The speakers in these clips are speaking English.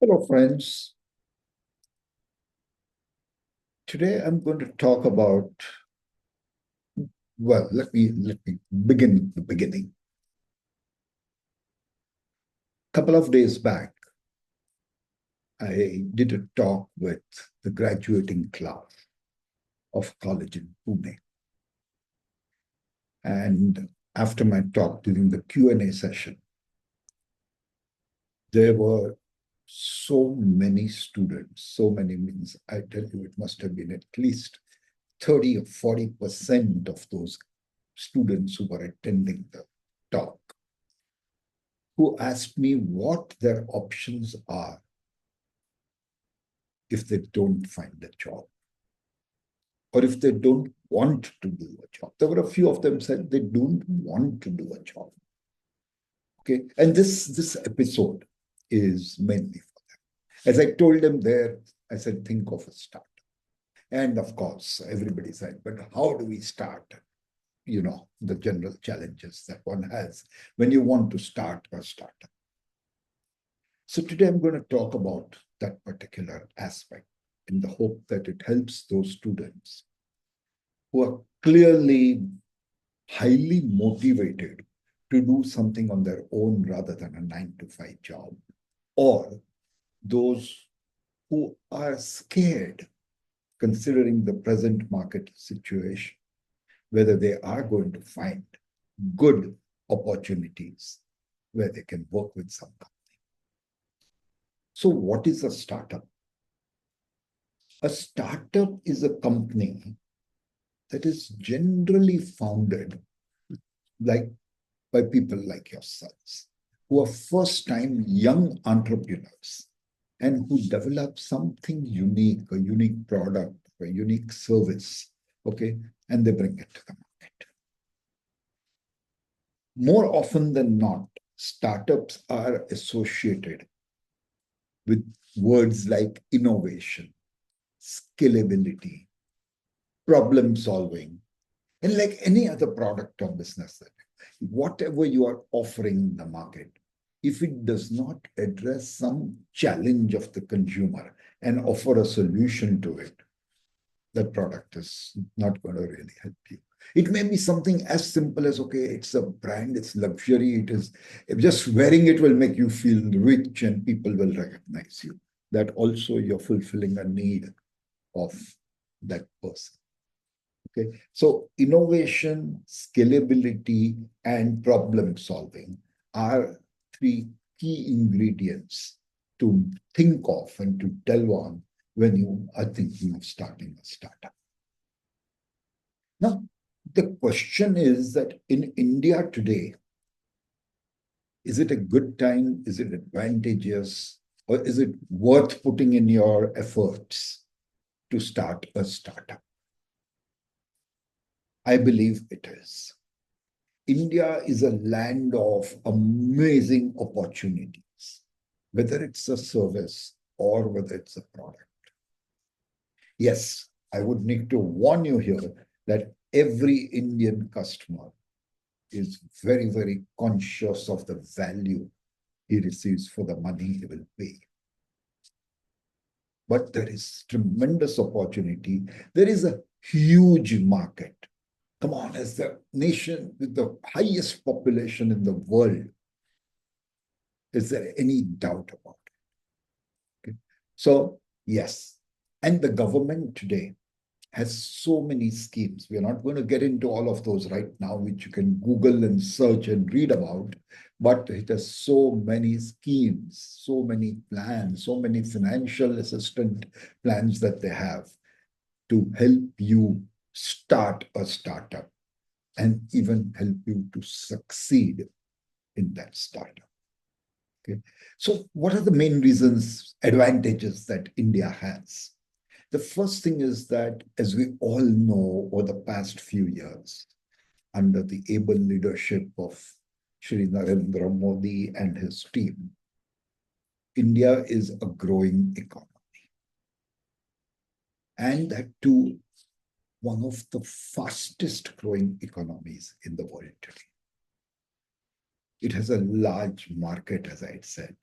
Hello, friends. Today I'm going to talk about, let me begin at the beginning. A couple of days back, I did a talk with the graduating class of college in Pune. And after my talk during the Q&A session, there were so many students, so many means, I tell you, it must have been at least 30 or 40% of those students who were attending the talk who asked me what their options are if they don't find a job or if they don't want to do a job. There were a few of them said they don't want to do a job. Okay. And this episode is mainly for them. As I told them there, I said, think of a start. And of course, everybody said, but how do we start? You know, the general challenges that one has when you want to start a startup. So today I'm going to talk about that particular aspect in the hope that it helps those students who are clearly highly motivated to do something on their own rather than a 9 to 5 job, or those who are scared considering the present market situation, whether they are going to find good opportunities where they can work with some company. So what is a startup? A startup is a company that is generally founded like by people like yourselves, who are first-time young entrepreneurs and who develop something unique, a unique product, a unique service, okay, and they bring it to the market. More often than not, startups are associated with words like innovation, scalability, problem solving, and like any other product or business, whatever you are offering in the market, if it does not address some challenge of the consumer and offer a solution to it, that product is not going to really help you. It may be something as simple as, okay, it's a brand, it's luxury, it is just wearing it will make you feel rich and people will recognize you. That also you're fulfilling a need of that person. Okay, so innovation, scalability, and problem solving are three key ingredients to think of and to delve on when you are thinking of starting a startup. Now, the question is that in India today, is it a good time? Is it advantageous? Or is it worth putting in your efforts to start a startup? I believe it is. India is a land of amazing opportunities, whether it's a service or whether it's a product. Yes, I would need to warn you here that every Indian customer is very, very conscious of the value he receives for the money he will pay. But there is tremendous opportunity. There is a huge market. Come on, as the nation with the highest population in the world, is there any doubt about it? Okay. So, yes. And the government today has so many schemes. We are not going to get into all of those right now, which you can Google and search and read about. But it has so many schemes, so many plans, so many financial assistance plans that they have to help you start a startup and even help you to succeed in that startup. Okay. So what are the main reasons, advantages that India has? The first thing is that, as we all know, over the past few years, under the able leadership of Shri Narendra Modi and his team, India is a growing economy. And that too, one of the fastest growing economies in the world today. It has a large market, as I had said,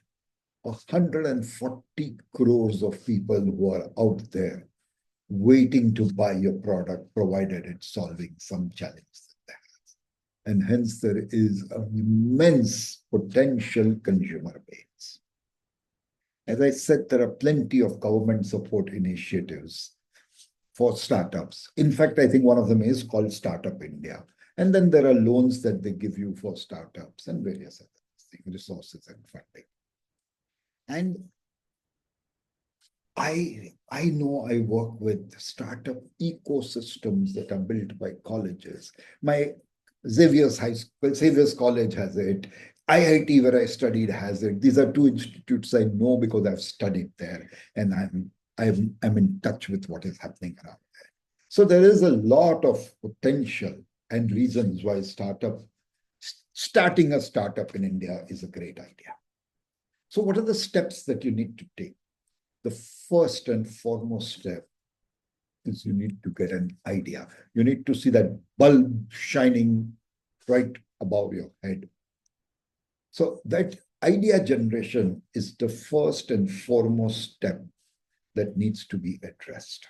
140 crores of people who are out there waiting to buy your product, provided it's solving some challenge that they have. And hence, there is an immense potential consumer base. As I said, there are plenty of government support initiatives for startups. In fact, I think one of them is called Startup India. And then there are loans that they give you for startups and various other things, resources and funding. And I know I work with startup ecosystems that are built by colleges. My Xavier's College has it. IIT, where I studied, has it. These are two institutes I know because I've studied there, and I'm in touch with what is happening around there. So there is a lot of potential and reasons why starting a startup in India is a great idea. So what are the steps that you need to take? The first and foremost step is you need to get an idea. You need to see that bulb shining right above your head. So that idea generation is the first and foremost step that needs to be addressed.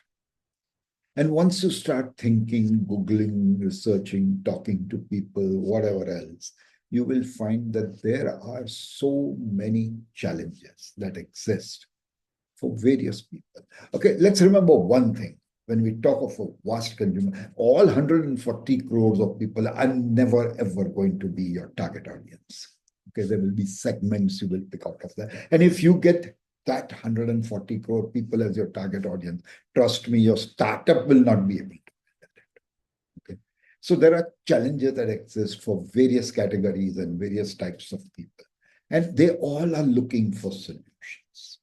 And once you start thinking, Googling, researching, talking to people, whatever else, you will find that there are so many challenges that exist for various people. Okay, let's remember one thing. When we talk of a vast consumer, all 140 crores of people are never, ever going to be your target audience. Okay, there will be segments you will pick out of that. And if you get that 140 crore people as your target audience, trust me, your startup will not be able to handle it. Okay, so there are challenges that exist for various categories and various types of people, and they all are looking for solutions.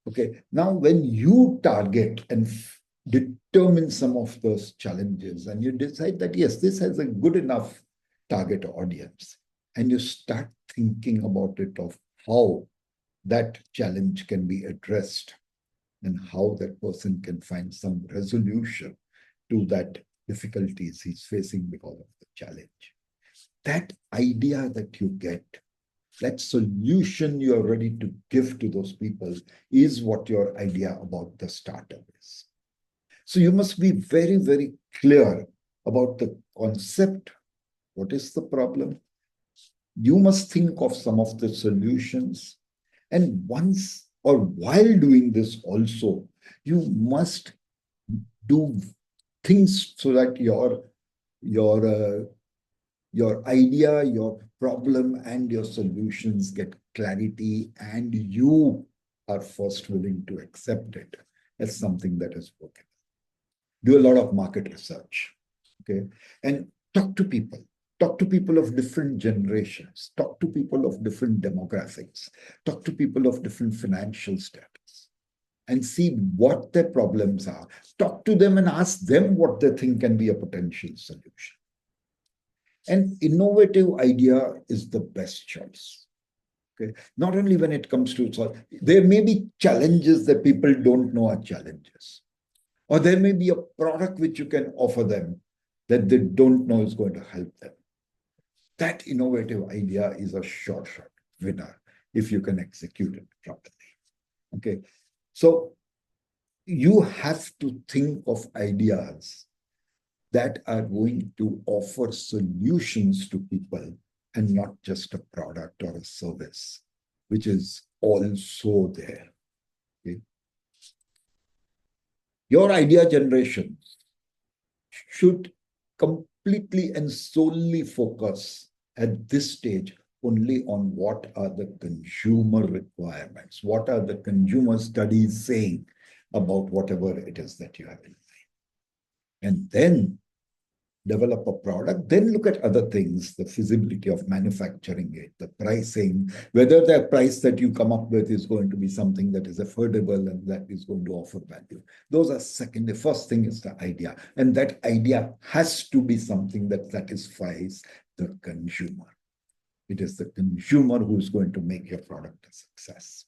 Okay, now when you target and determine some of those challenges and you decide that, yes, this has a good enough target audience, and you start thinking about it of how that challenge can be addressed and how that person can find some resolution to that difficulties he's facing because of the challenge. That idea that you get, that solution you are ready to give to those people is what your idea about the startup is. So you must be very, very clear about the concept. What is the problem? You must think of some of the solutions. And once or while doing this also, you must do things so that your idea, your problem, and your solutions get clarity, and you are first willing to accept it as something that is working. Do a lot of market research, okay? And talk to people. Talk to people of different generations. Talk to people of different demographics. Talk to people of different financial status and see what their problems are. Talk to them and ask them what they think can be a potential solution. An innovative idea is the best choice. Okay, not only when it comes to solve, there may be challenges that people don't know are challenges, or there may be a product which you can offer them that they don't know is going to help them. That innovative idea is a short winner if you can execute it properly. Okay, so you have to think of ideas that are going to offer solutions to people and not just a product or a service, which is also there. Okay? Your idea generation should completely and solely focus at this stage only on what are the consumer requirements, what are the consumer studies saying about whatever it is that you have in mind. And then develop a product, then look at other things, the feasibility of manufacturing it, the pricing, whether the price that you come up with is going to be something that is affordable and that is going to offer value. Those are second. The first thing is the idea. And that idea has to be something that satisfies the consumer. It is the consumer who is going to make your product a success.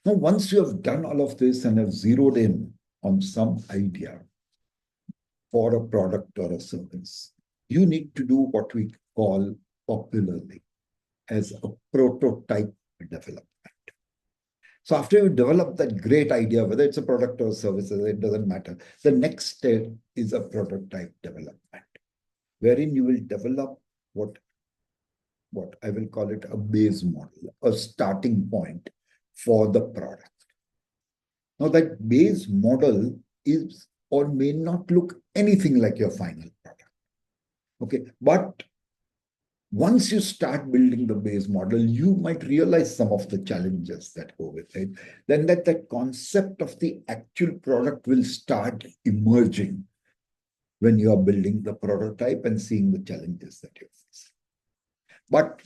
Now, once you have done all of this and have zeroed in on some idea for a product or a service, you need to do what we call popularly as a prototype development. So after you develop that great idea, whether it's a product or services, it doesn't matter. The next step is a prototype development, wherein you will develop what I will call it a base model, a starting point for the product. Now that base model is or may not look anything like your final product. Okay, but once you start building the base model, you might realize some of the challenges that go with it. Then that concept of the actual product will start emerging when you are building the prototype and seeing the challenges that you face. But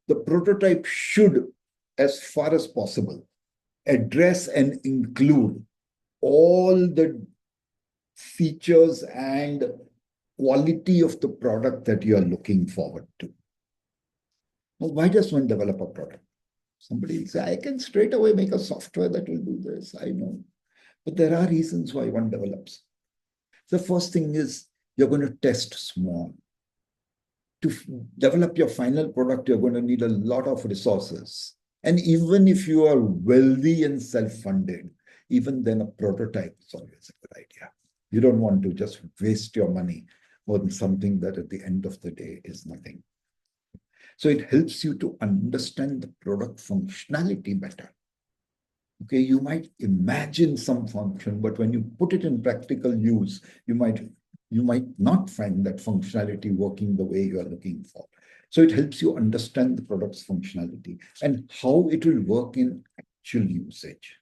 the prototype should, as far as possible, address and include all the features and quality of the product that you are looking forward to. Well, why does one develop a product? Somebody will say, I can straight away make a software that will do this. I know. But there are reasons why one develops. The first thing is you're going to test small. To develop your final product, you're going to need a lot of resources. And even if you are wealthy and self-funded, even then a prototype is always a good idea. You don't want to just waste your money on something that at the end of the day is nothing. So it helps you to understand the product functionality better. Okay, you might imagine some function, but when you put it in practical use, you might not find that functionality working the way you are looking for. So it helps you understand the product's functionality and how it will work in actual usage.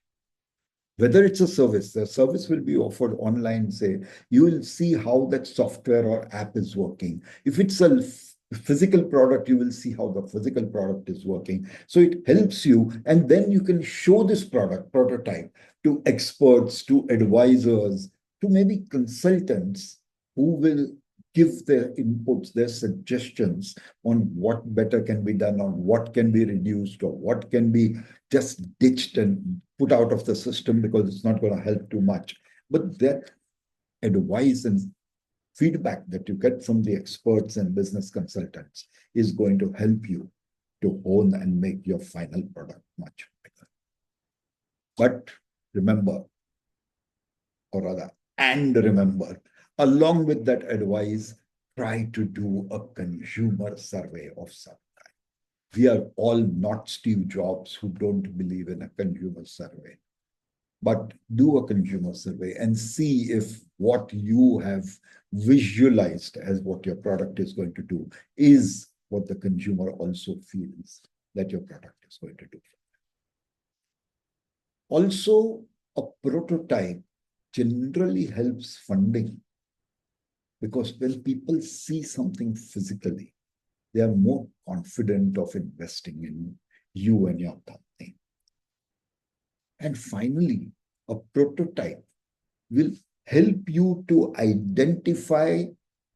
Whether it's a service, the service will be offered online, say, you will see how that software or app is working. If it's a physical product, you will see how the physical product is working. So it helps you, and then you can show this prototype to experts, to advisors, to maybe consultants who will give their inputs, their suggestions on what better can be done, on what can be reduced, or what can be just ditched and put out of the system because it's not going to help too much. But that advice and feedback that you get from the experts and business consultants is going to help you to hone and make your final product much better. But remember, or rather, and remember, along with that advice, try to do a consumer survey of some kind. We are all not Steve Jobs who don't believe in a consumer survey. But do a consumer survey and see if what you have visualized as what your product is going to do is what the consumer also feels that your product is going to do. Also, a prototype generally helps funding because when people see something physically, they are more confident of investing in you and your company. And finally, a prototype will help you to identify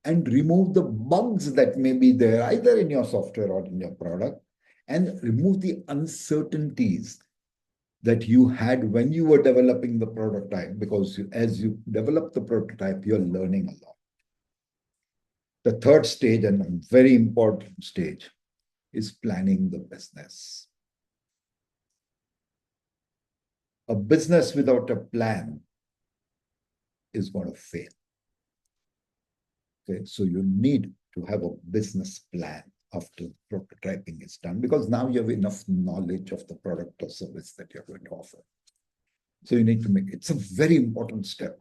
and remove the bugs that may be there, either in your software or in your product, and remove the uncertainties that you had when you were developing the prototype, because as you develop the prototype, you're learning a lot. The third stage, and a very important stage, is planning the business. A business without a plan is going to fail. Okay, so you need to have a business plan after prototyping is done, because now you have enough knowledge of the product or service that you're going to offer. So you need to make it's a very important step.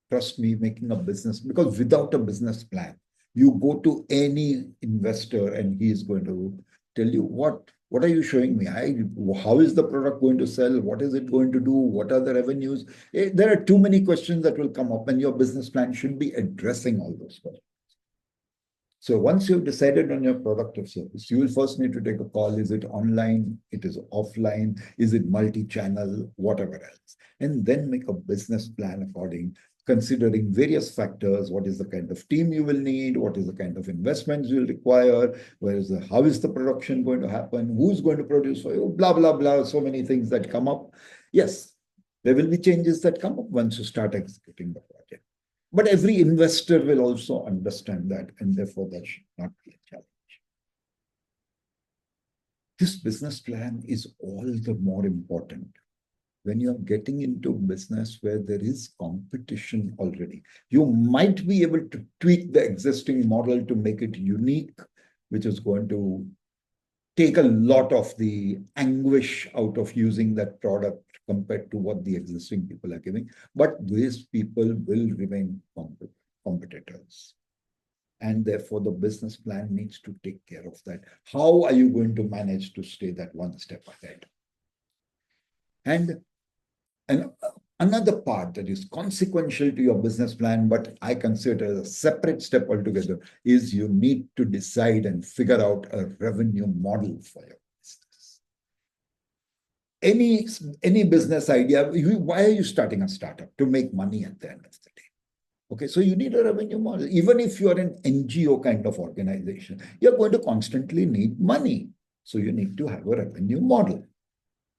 Trust me, making a business, because without a business plan, you go to any investor and he is going to tell you, what are you showing me? How is the product going to sell? What is it going to do? What are the revenues? There are too many questions that will come up, and your business plan should be addressing all those questions. So once you've decided on your product or service, you will first need to take a call. Is it online? It is offline? Is it multi-channel? Whatever else. And then make a business plan according, considering various factors. What is the kind of team you will need? What is the kind of investments you will require? How is the production going to happen? Who's going to produce for you? Blah, blah, blah. So many things that come up. Yes, there will be changes that come up once you start executing the project. But every investor will also understand that, and therefore that should not be a challenge. This business plan is all the more important when you're getting into business where there is competition already, you might be able to tweak the existing model to make it unique, which is going to take a lot of the anguish out of using that product compared to what the existing people are giving. But these people will remain competitors. And therefore, the business plan needs to take care of that. How are you going to manage to stay that one step ahead? And another part that is consequential to your business plan, but I consider as a separate step altogether, is you need to decide and figure out a revenue model for your business. Any business idea, why are you starting a startup? To make money at the end of the day. Okay, so you need a revenue model. Even if you're an NGO kind of organization, you're going to constantly need money. So you need to have a revenue model.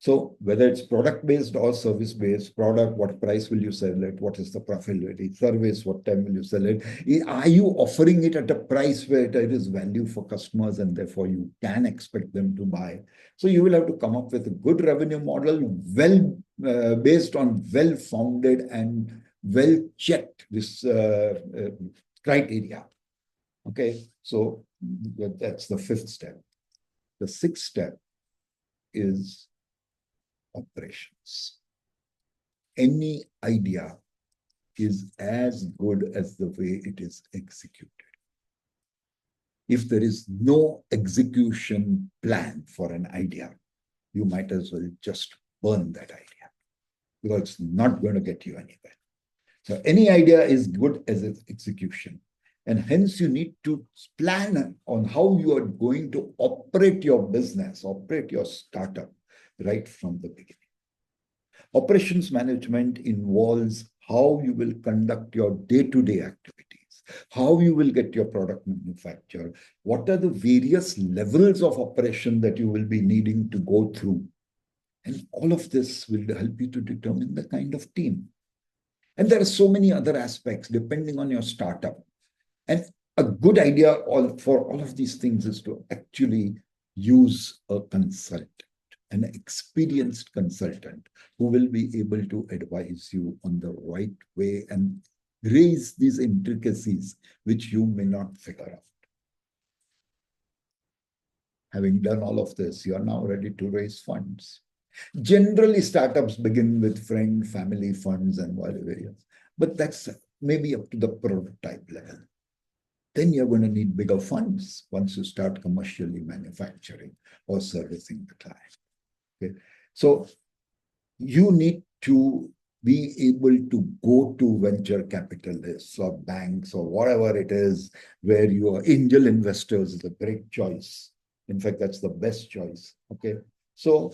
So whether it's product-based or service-based, product, what price will you sell it? What is the profitability? Service, what time will you sell it? Are you offering it at a price where it is value for customers and therefore you can expect them to buy? So you will have to come up with a good revenue model, based on well-founded and well-checked this criteria. Okay, so that's the fifth step. The sixth step is operations. Any idea is as good as the way it is executed. If there is no execution plan for an idea, you might as well just burn that idea because it's not going to get you anywhere. So any idea is good as its execution. And hence you need to plan on how you are going to operate your business, operate your startup right from the beginning. Operations management involves how you will conduct your day-to-day activities, how you will get your product manufactured, what are the various levels of operation that you will be needing to go through. And all of this will help you to determine the kind of team. And there are so many other aspects depending on your startup. And a good idea for all of these things is to actually use a consultant, an experienced consultant who will be able to advise you on the right way and raise these intricacies which you may not figure out. Having done all of this, you are now ready to raise funds. Generally, startups begin with friend, family funds and whatever else, but that's maybe up to the prototype level. Then you're going to need bigger funds once you start commercially manufacturing or servicing the client. Okay, so you need to be able to go to venture capitalists or banks or whatever it is, where your angel investors is a great choice. In fact, that's the best choice. Okay, so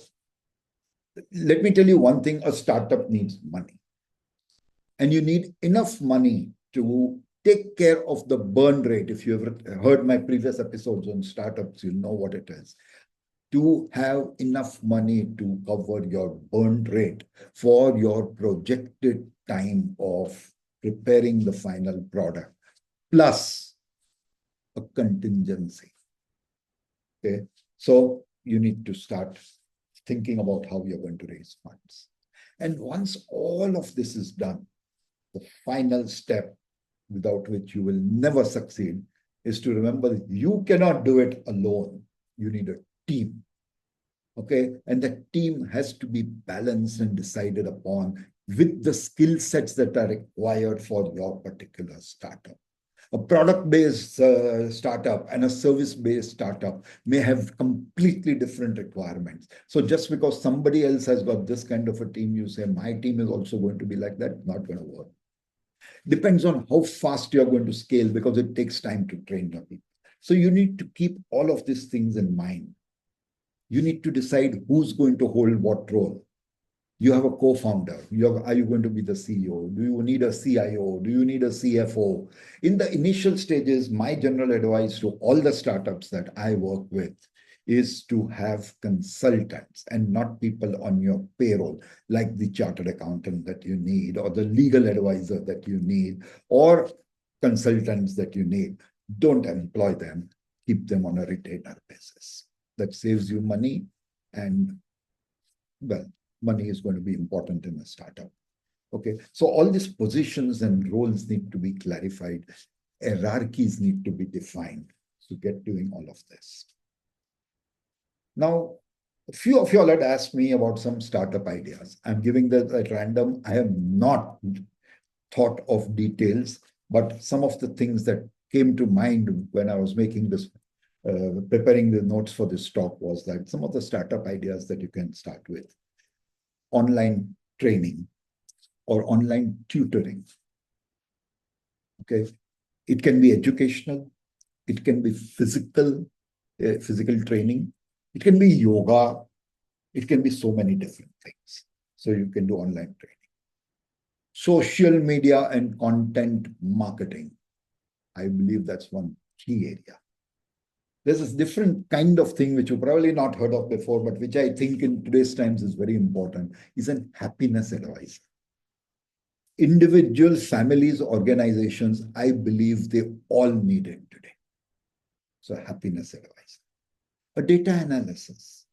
let me tell you one thing, a startup needs money. And you need enough money to take care of the burn rate. If you ever heard my previous episodes on startups, you'll know what it is. To have enough money to cover your burn rate for your projected time of preparing the final product, plus a contingency. Okay, so you need to start thinking about how you're going to raise funds. And once all of this is done, the final step, without which you will never succeed, is to remember that you cannot do it alone. You need a team. Okay, and that team has to be balanced and decided upon with the skill sets that are required for your particular startup. A product-based startup and a service-based startup may have completely different requirements. So just because somebody else has got this kind of a team, you say, my team is also going to be like that, not going to work. Depends on how fast you're going to scale because it takes time to train your people. So you need to keep all of these things in mind. You need to decide who's going to hold what role. You have a co-founder. Are you going to be the CEO? Do you need a CIO? Do you need a CFO? In the initial stages, my general advice to all the startups that I work with is to have consultants and not people on your payroll, like the chartered accountant that you need, or the legal advisor that you need, or consultants that you need. Don't employ them. Keep them on a retainer basis. That saves you money and, well, money is going to be important in a startup. Okay, so all these positions and roles need to be clarified. Hierarchies need to be defined to get doing all of this. Now, a few of you all had asked me about some startup ideas. I'm giving that at random. I have not thought of details, but some of the things that came to mind when I was making this, preparing the notes for this talk was that some of the startup ideas that you can start with. Online training or online tutoring. Okay, it can be educational, it can be physical training, it can be yoga, it can be so many different things. So you can do online training. Social media and content marketing. I believe that's one key area. There's this different kind of thing which you've probably not heard of before, but which I think in today's times is very important, is an happiness advisor. Individuals, families, organizations, I believe they all need it today. So happiness advice. A data analysis.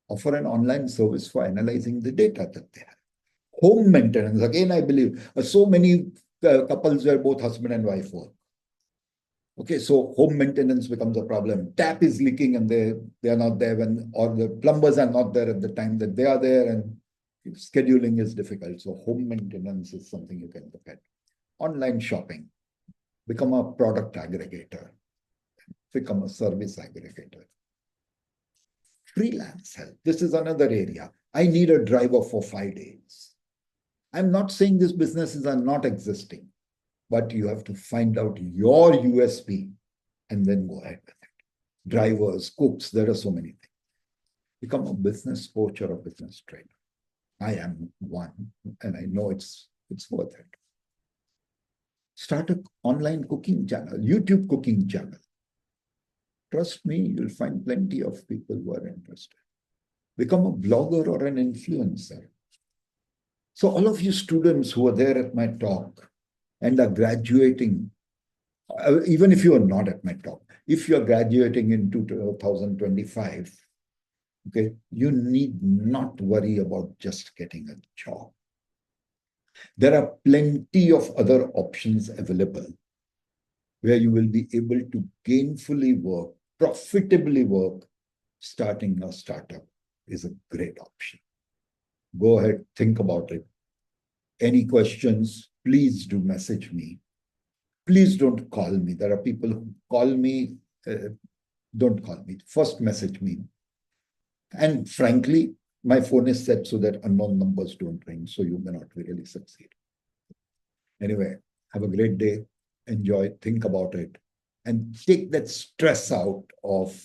Offer an online service for analyzing the data that they have. Home maintenance. Again, I believe so many couples where both husband and wife work. Okay, so home maintenance becomes a problem. Tap is leaking and they are not there when, or the plumbers are not there at the time that they are there, and scheduling is difficult. So home maintenance is something you can look at. Online shopping. Become a product aggregator. Become a service aggregator. Freelance help. This is another area. I need a driver for 5 days. I'm not saying these businesses are not existing, but you have to find out your USP and then go ahead with it. Drivers, cooks, there are so many things. Become a business coach or a business trainer. I am one, and I know it's worth it. Start an online cooking channel, YouTube cooking channel. Trust me, you'll find plenty of people who are interested. Become a blogger or an influencer. So all of you students who are there at my talk and are graduating, even if you are not at my talk, if you're graduating in 2025, okay, you need not worry about just getting a job. There are plenty of other options available where you will be able to gainfully work, profitably work. Starting a startup is a great option. Go ahead, think about it. Any questions, please do message me. Please don't call me. There are people who call me. Don't call me. First message me. And frankly, my phone is set so that unknown numbers don't ring, so you may not really succeed. Anyway, have a great day. Enjoy, think about it, and take that stress out of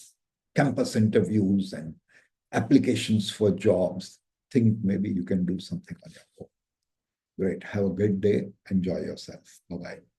campus interviews and applications for jobs. Think maybe you can do something on your own. Great. Have a good day. Enjoy yourself. Bye-bye.